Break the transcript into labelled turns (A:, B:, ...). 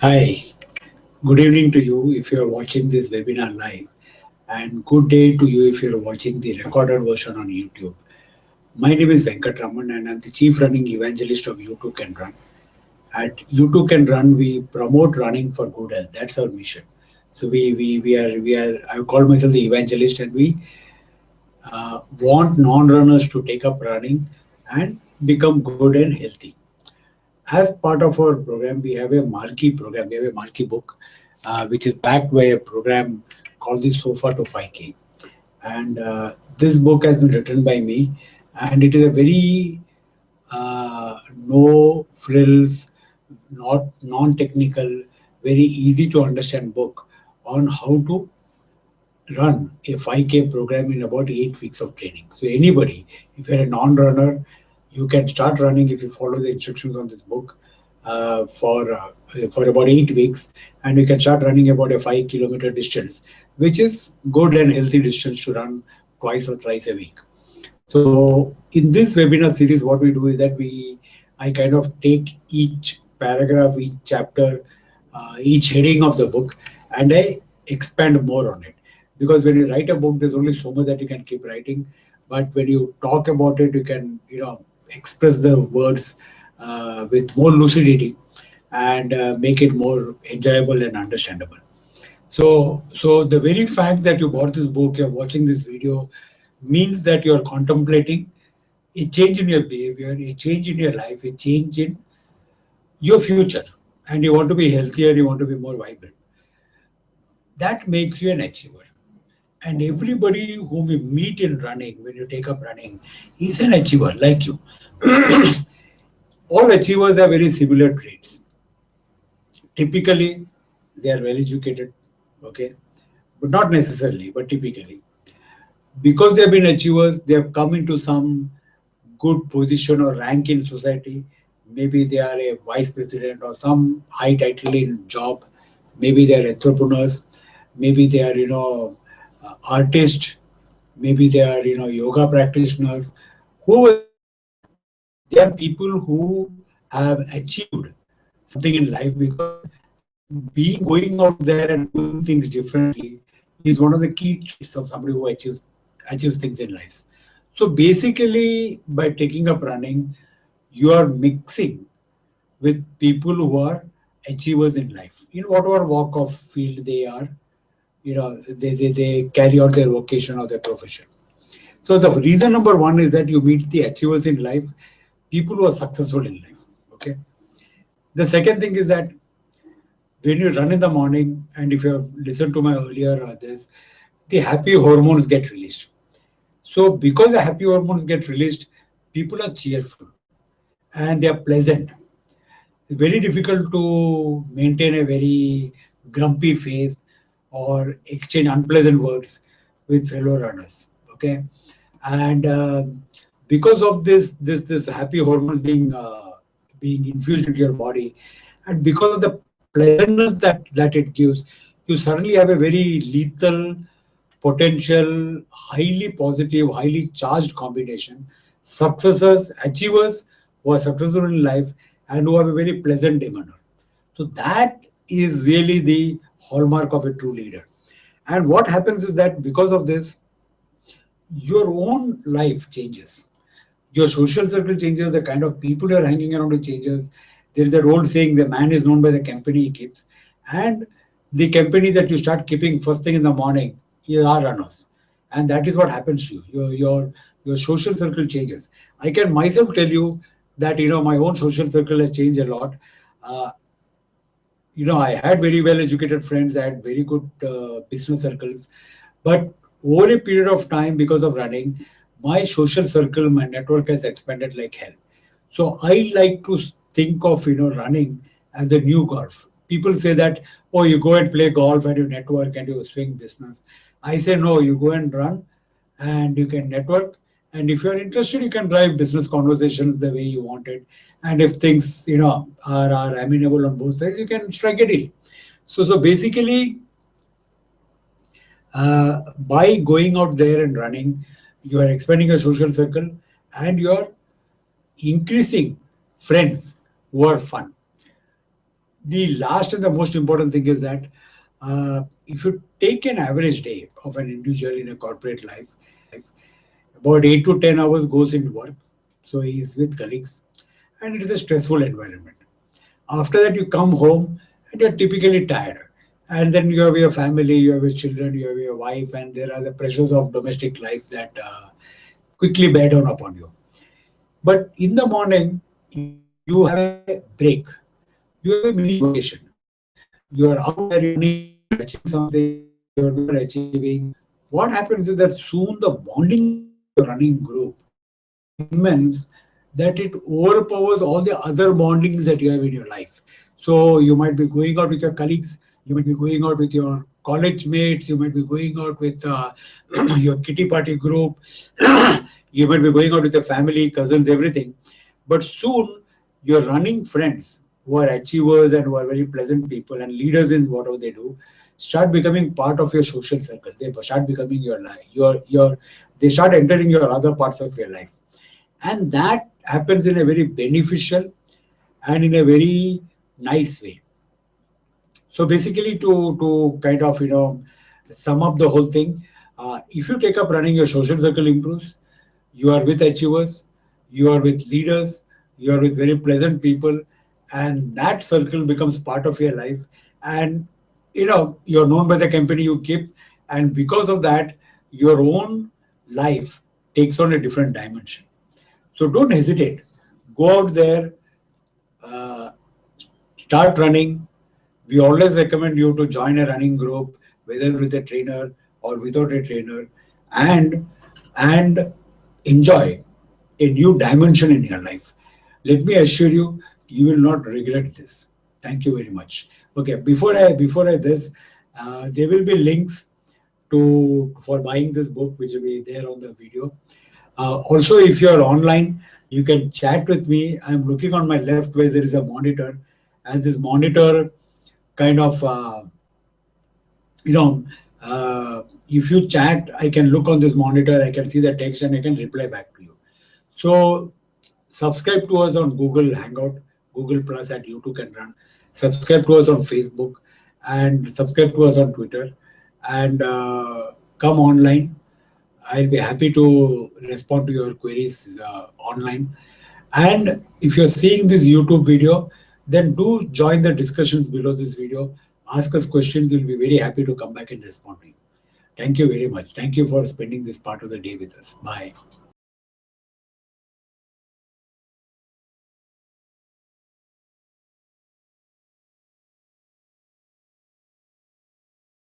A: Hi, good evening to you if you're watching this webinar live, and good day to you if you're watching the recorded version on YouTube. My name is Venkat Raman, and I'm the Chief Running Evangelist of U2 Can Run. At U2 Can Run, we promote running for good health. That's our mission. So we are. I call myself the evangelist, and we want non-runners to take up running and become good and healthy. As part of our program, we have a marquee program. We have a marquee book, which is backed by a program called the Sofa to 5K. And this book has been written by me, and it is a very no frills, not non-technical, very easy to understand book on how to run a 5K program in about 8 weeks of training. So anybody, if you're a non-runner, you can start running if you follow the instructions on this book for about 8 weeks, and you can start running about a 5 kilometer distance, which is good and healthy distance to run twice or thrice a week. So in this webinar series, what we do is that I kind of take each paragraph, each chapter, each heading of the book, and I expand more on it. Because when you write a book, there's only so much that you can keep writing. But when you talk about it, you can express the words with more lucidity and make it more enjoyable and understandable. So the very fact that you bought this book, you're watching this video, means that you're contemplating a change in your behavior, a change in your life, a change in your future, and you want to be healthier, you want to be more vibrant. That makes you an achiever. And everybody whom we meet in running, when you take up running, is an achiever like you. All achievers have very similar traits. Typically, they are well educated, okay, but not necessarily, but typically. Because they have been achievers, they have come into some good position or rank in society. Maybe they are a vice president or some high title in job. Maybe they are entrepreneurs. Maybe they are, artists. Maybe they are, yoga practitioners. Whoever they are people who have achieved something in life, because being going out there and doing things differently is one of the key traits of somebody who achieves things in life. So basically, by taking up running, you are mixing with people who are achievers in life in whatever walk of field they are. They carry out their vocation or their profession. So the reason number one is that you meet the achievers in life, people who are successful in life. Okay. The second thing is that when you run in the morning, and if you have listened to my earlier this, the happy hormones get released. So because the happy hormones get released, people are cheerful and they are pleasant. It's very difficult to maintain a very grumpy face or exchange unpleasant words with fellow runners. Okay, and because of this happy hormones being infused into your body, and because of the pleasantness that it gives, you suddenly have a very lethal potential, highly positive, highly charged combination. Successors, achievers who are successful in life and who have a very pleasant demeanor. So that is really the hallmark of a true leader. And what happens is that because of this, your own life changes. Your social circle changes, the kind of people you're hanging around with changes. There is that old saying, the man is known by the company he keeps. And the company that you start keeping first thing in the morning, you are runners. And that is what happens to you. Your social circle changes. I can myself tell you that my own social circle has changed a lot. Uh, I had very well educated friends, I had very good business circles, but over a period of time, because of running, my social circle, my network has expanded like hell. So I like to think of running as the new golf. People say that, oh, you go and play golf and you network and you swing business. I say no, you go and run and you can network, and if you're interested, you can drive business conversations the way you want it. And if things are amenable on both sides, you can strike a deal. So basically, by going out there and running, you are expanding your social circle and you're increasing friends who are fun. The last and the most important thing is that if you take an average day of an individual in a corporate life, about 8 to 10 hours goes into work. So he's with colleagues and it is a stressful environment. After that, you come home and you're typically tired. And then you have your family, you have your children, you have your wife, and there are the pressures of domestic life that quickly bear down upon you. But in the morning, you have a break. You have a mini vacation. You are out there, you're running, you're achieving something, you're achieving. What happens is that soon the bonding that you have with your running group is so immense that it overpowers all the other bondings that you have in your life. So you might be going out with your colleagues, you might be going out with your college mates, you might be going out with your kitty party group, you might be going out with your family, cousins, everything. But soon your running friends who are achievers and who are very pleasant people and leaders in whatever they do start becoming part of your social circle. They start becoming your life. They start entering your other parts of your life, and that happens in a very beneficial and in a very nice way. So basically, to kind of sum up the whole thing, if you take up running, your social circle improves. You are with achievers, you are with leaders, you are with very pleasant people, and that circle becomes part of your life. And you're known by the company you keep, and because of that, your own life takes on a different dimension. So don't hesitate. Go out there, uh, start running. We always recommend you to join a running group, whether with a trainer or without a trainer, and and enjoy a new dimension in your life. Let me assure you, you will not regret this. Thank you very much. Okay, before I this, there will be links to for buying this book, which will be there on the video. Also, if you are online, you can chat with me. I'm looking on my left where there is a monitor, and this monitor kind of you know if you chat, I can look on this monitor, I can see the text, and I can reply back to you. So subscribe to us on Google Hangout, Google Plus at YouTube can run. Subscribe to us on Facebook, and subscribe to us on Twitter, and come online. I'll be happy to respond to your queries online. And if you're seeing this YouTube video, then do join the discussions below this video. Ask us questions. We'll be very happy to come back and respond to you. Thank you very much. Thank you for spending this part of the day with us. Bye.